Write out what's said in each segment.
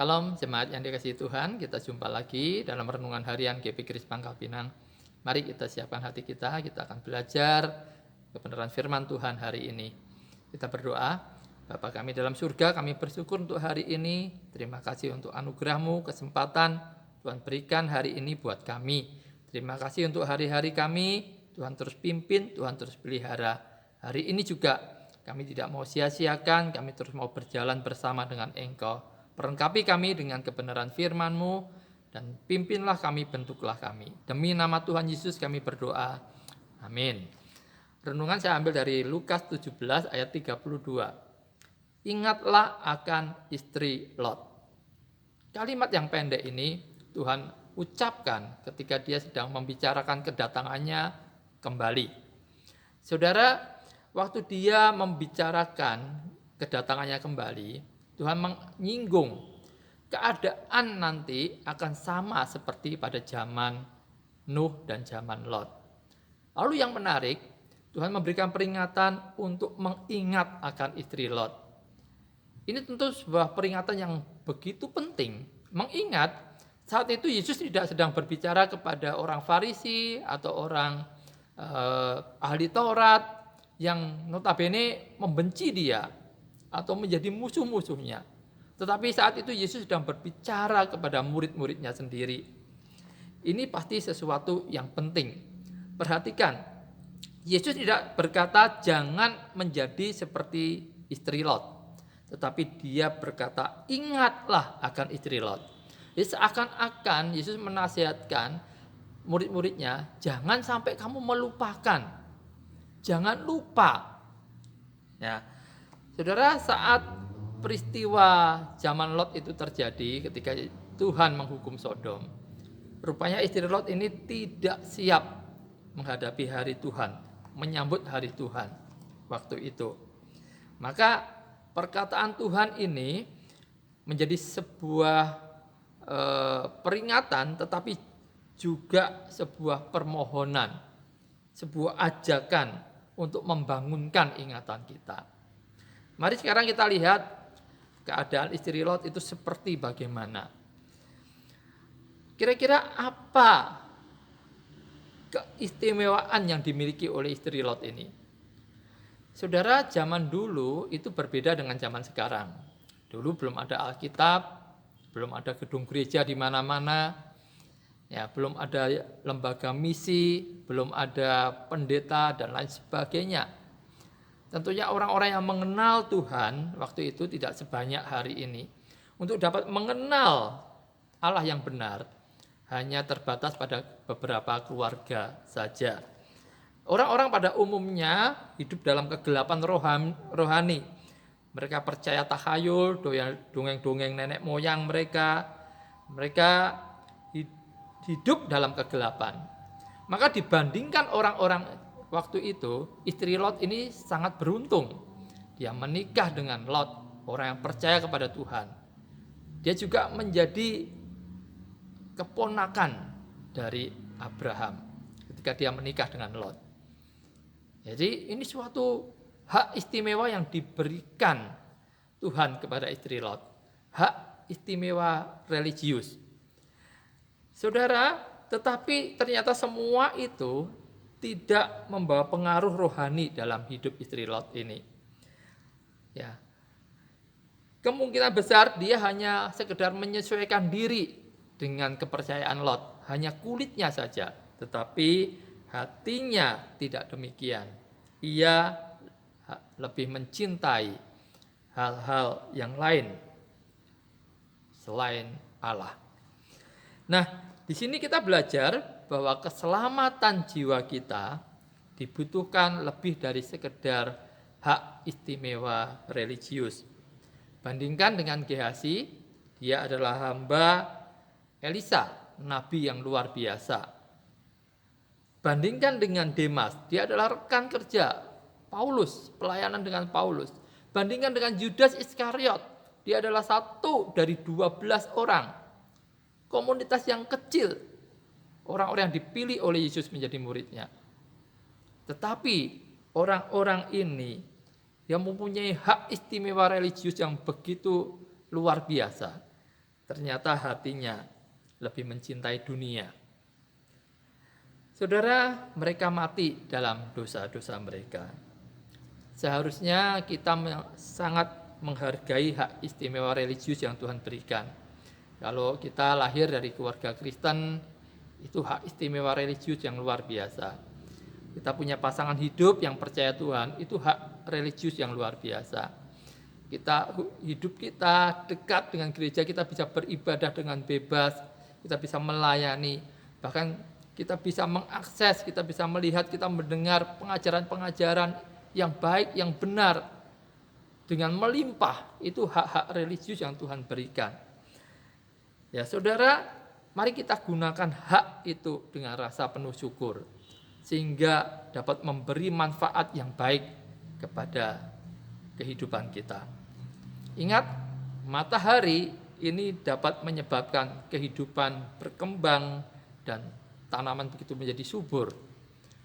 Salam jemaat yang dikasihi Tuhan, kita jumpa lagi dalam renungan harian GP Kris Pangkal Pinang. Mari kita siapkan hati kita akan belajar kebenaran firman Tuhan hari ini. Kita berdoa. Bapa kami dalam surga, kami bersyukur untuk hari ini. Terima kasih untuk anugerah-Mu, kesempatan Tuhan berikan hari ini buat kami. Terima kasih untuk hari-hari kami, Tuhan terus pimpin, Tuhan terus pelihara. Hari ini juga kami tidak mau sia-siakan, kami terus mau berjalan bersama dengan Engkau. Perlengkapi kami dengan kebenaran firman-Mu dan pimpinlah kami, bentuklah kami. Demi nama Tuhan Yesus kami berdoa. Amin. Renungan saya ambil dari Lukas 17 ayat 32. Ingatlah akan istri Lot. Kalimat yang pendek ini Tuhan ucapkan ketika dia sedang membicarakan kedatangannya kembali. Saudara, waktu dia membicarakan kedatangannya kembali, Tuhan menyinggung keadaan nanti akan sama seperti pada zaman Nuh dan zaman Lot. Lalu yang menarik, Tuhan memberikan peringatan untuk mengingat akan istri Lot. Ini tentu sebuah peringatan yang begitu penting. Mengingat saat itu Yesus tidak sedang berbicara kepada orang Farisi atau orang ahli Taurat yang notabene membenci dia atau menjadi musuh-musuhnya. Tetapi saat itu Yesus sedang berbicara kepada murid-muridnya sendiri. Ini pasti sesuatu yang penting. Perhatikan, Yesus tidak berkata jangan menjadi seperti istri Lot. Tetapi dia berkata ingatlah akan istri Lot. Jadi seakan-akan Yesus menasihatkan murid-muridnya, jangan sampai kamu melupakan. Jangan lupa. Ya. Saudara, saat peristiwa zaman Lot itu terjadi ketika Tuhan menghukum Sodom, rupanya istri Lot ini tidak siap menghadapi hari Tuhan, menyambut hari Tuhan waktu itu. Maka perkataan Tuhan ini menjadi sebuah peringatan, tetapi juga sebuah permohonan, sebuah ajakan untuk membangunkan ingatan kita. Mari sekarang kita lihat keadaan istri Lot itu seperti bagaimana. Kira-kira apa keistimewaan yang dimiliki oleh istri Lot ini? Saudara, zaman dulu itu berbeda dengan zaman sekarang. Dulu belum ada Alkitab, belum ada gedung gereja di mana-mana, ya, belum ada lembaga misi, belum ada pendeta dan lain sebagainya. Tentunya orang-orang yang mengenal Tuhan waktu itu tidak sebanyak hari ini. Untuk dapat mengenal Allah yang benar, hanya terbatas pada beberapa keluarga saja. Orang-orang pada umumnya hidup dalam kegelapan rohani. Mereka percaya takhayul, dongeng-dongeng nenek moyang mereka. Mereka hidup dalam kegelapan. Maka dibandingkan orang-orang waktu itu, istri Lot ini sangat beruntung. Dia menikah dengan Lot, orang yang percaya kepada Tuhan. Dia juga menjadi keponakan dari Abraham ketika dia menikah dengan Lot. Jadi ini suatu hak istimewa yang diberikan Tuhan kepada istri Lot. Hak istimewa religius. Saudara, tetapi ternyata semua itu tidak membawa pengaruh rohani dalam hidup istri Lot ini. Ya. Kemungkinan besar dia hanya sekedar menyesuaikan diri dengan kepercayaan Lot, hanya kulitnya saja, tetapi hatinya tidak demikian. Ia lebih mencintai hal-hal yang lain selain Allah. Nah, di sini kita belajar bahwa keselamatan jiwa kita dibutuhkan lebih dari sekedar hak istimewa religius. Bandingkan dengan Gehazi, dia adalah hamba Elisa, nabi yang luar biasa. Bandingkan dengan Demas, dia adalah rekan kerja Paulus, pelayanan dengan Paulus. Bandingkan dengan Yudas Iskariot, dia adalah satu dari 12 orang. Komunitas yang kecil, orang-orang yang dipilih oleh Yesus menjadi muridnya. Tetapi orang-orang ini yang mempunyai hak istimewa religius yang begitu luar biasa, ternyata hatinya lebih mencintai dunia. Saudara, mereka mati dalam dosa-dosa mereka. Seharusnya kita sangat menghargai hak istimewa religius yang Tuhan berikan. Kalau kita lahir dari keluarga Kristen, itu hak istimewa religius yang luar biasa. Kita punya pasangan hidup yang percaya Tuhan, itu hak religius yang luar biasa. Hidup kita dekat dengan gereja, kita bisa beribadah dengan bebas, kita bisa melayani, bahkan kita bisa mengakses, kita bisa melihat, kita mendengar pengajaran-pengajaran yang baik, yang benar, dengan melimpah. Itu hak-hak religius yang Tuhan berikan. Ya saudara, mari kita gunakan hak itu dengan rasa penuh syukur, sehingga dapat memberi manfaat yang baik kepada kehidupan kita. Ingat, matahari ini dapat menyebabkan kehidupan berkembang dan tanaman begitu menjadi subur.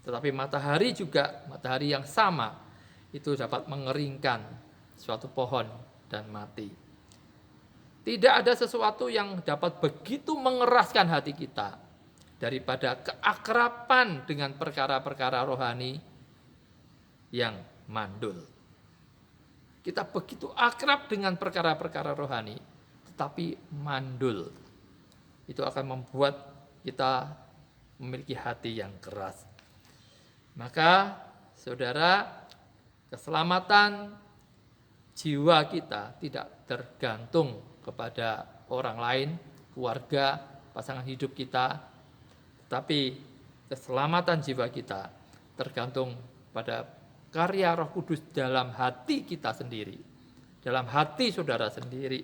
Tetapi matahari yang sama, itu dapat mengeringkan suatu pohon dan mati. Tidak ada sesuatu yang dapat begitu mengeraskan hati kita daripada keakraban dengan perkara-perkara rohani yang mandul. Kita begitu akrab dengan perkara-perkara rohani, tetapi mandul. Itu akan membuat kita memiliki hati yang keras. Maka, saudara, keselamatan jiwa kita tidak tergantung kepada orang lain, keluarga, pasangan hidup kita, tetapi keselamatan jiwa kita tergantung pada karya Roh Kudus dalam hati kita sendiri, dalam hati saudara sendiri.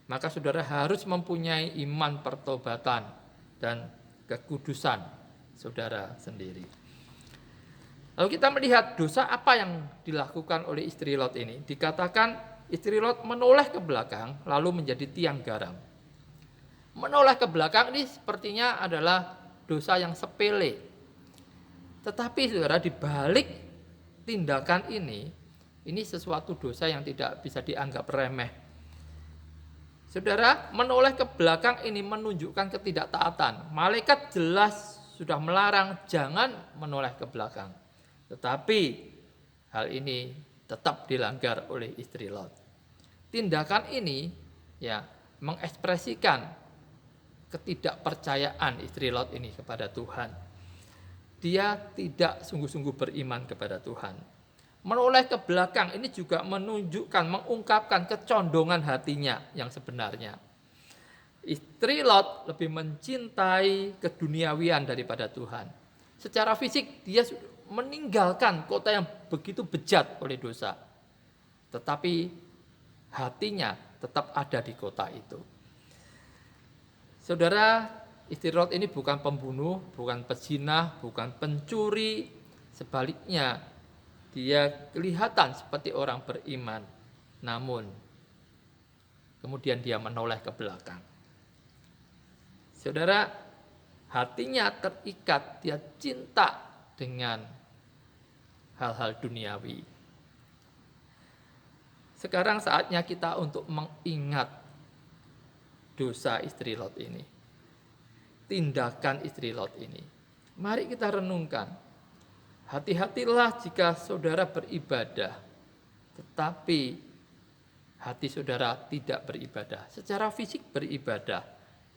Maka saudara harus mempunyai iman pertobatan dan kekudusan saudara sendiri. Lalu kita melihat dosa apa yang dilakukan oleh istri Lot ini. Dikatakan istri Lot menoleh ke belakang lalu menjadi tiang garam. Menoleh ke belakang ini sepertinya adalah dosa yang sepele. Tetapi saudara, di balik tindakan ini sesuatu dosa yang tidak bisa dianggap remeh. Saudara, menoleh ke belakang ini menunjukkan ketidaktaatan. Malaikat jelas sudah melarang jangan menoleh ke belakang. Tetapi hal ini tetap dilanggar oleh istri Lot. Tindakan ini mengekspresikan ketidakpercayaan istri Lot ini kepada Tuhan. Dia tidak sungguh-sungguh beriman kepada Tuhan. Menoleh ke belakang ini juga menunjukkan, mengungkapkan kecondongan hatinya yang sebenarnya. Istri Lot lebih mencintai keduniawian daripada Tuhan. Secara fisik dia meninggalkan kota yang begitu bejat oleh dosa. Tetapi hatinya tetap ada di kota itu. Saudara, istri Lot ini bukan pembunuh, bukan pezina, bukan pencuri. Sebaliknya, dia kelihatan seperti orang beriman. Namun, kemudian dia menoleh ke belakang. Saudara, hatinya terikat, dia cinta dengan hal-hal duniawi. Sekarang saatnya kita untuk mengingat dosa istri Lot ini. Tindakan istri Lot ini. Mari kita renungkan. Hati-hatilah jika saudara beribadah, tetapi hati saudara tidak beribadah. Secara fisik beribadah,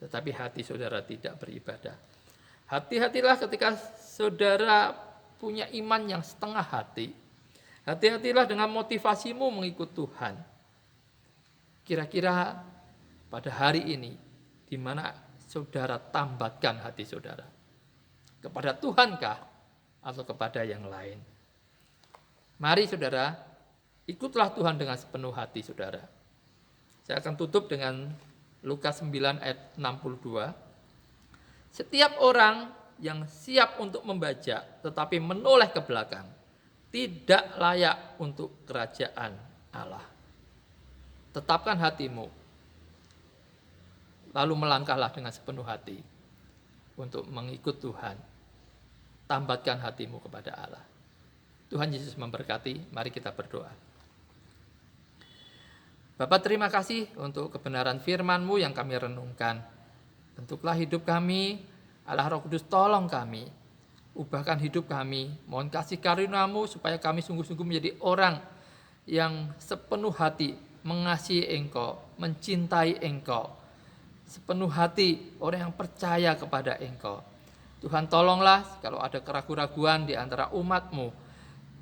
tetapi hati saudara tidak beribadah. Hati-hatilah ketika saudara punya iman yang setengah hati. Hati-hatilah dengan motivasimu mengikut Tuhan. Kira-kira pada hari ini, di mana saudara tambatkan hati saudara? Kepada Tuhankah atau kepada yang lain? Mari saudara, ikutlah Tuhan dengan sepenuh hati saudara. Saya akan tutup dengan Lukas 9 ayat 62. Setiap orang yang siap untuk membajak tetapi menoleh ke belakang, tidak layak untuk kerajaan Allah. Tetapkan hatimu, lalu melangkahlah dengan sepenuh hati untuk mengikut Tuhan. Tambatkan hatimu kepada Allah. Tuhan Yesus memberkati, mari kita berdoa. Bapa, terima kasih untuk kebenaran firman-Mu yang kami renungkan. Bentuklah hidup kami, Allah Roh Kudus tolong kami. Ubahkan hidup kami, mohon kasih karunia-Mu supaya kami sungguh-sungguh menjadi orang yang sepenuh hati mengasihi Engkau, mencintai Engkau. Sepenuh hati orang yang percaya kepada Engkau. Tuhan tolonglah kalau ada keraguan-raguan di antara umat-Mu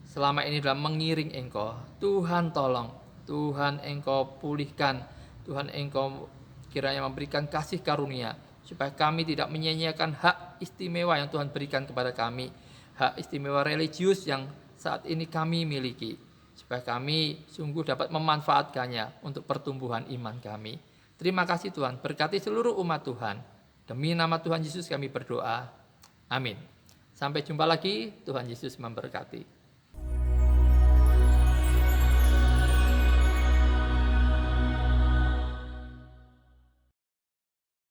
selama ini dalam mengiring Engkau. Tuhan tolong, Tuhan Engkau pulihkan, Tuhan Engkau kiranya memberikan kasih karunia supaya kami tidak menyia-nyiakan hak istimewa yang Tuhan berikan kepada kami, hak istimewa religius yang saat ini kami miliki, supaya kami sungguh dapat memanfaatkannya untuk pertumbuhan iman kami. Terima kasih Tuhan, berkati seluruh umat Tuhan. Demi nama Tuhan Yesus kami berdoa. Amin. Sampai jumpa lagi, Tuhan Yesus memberkati.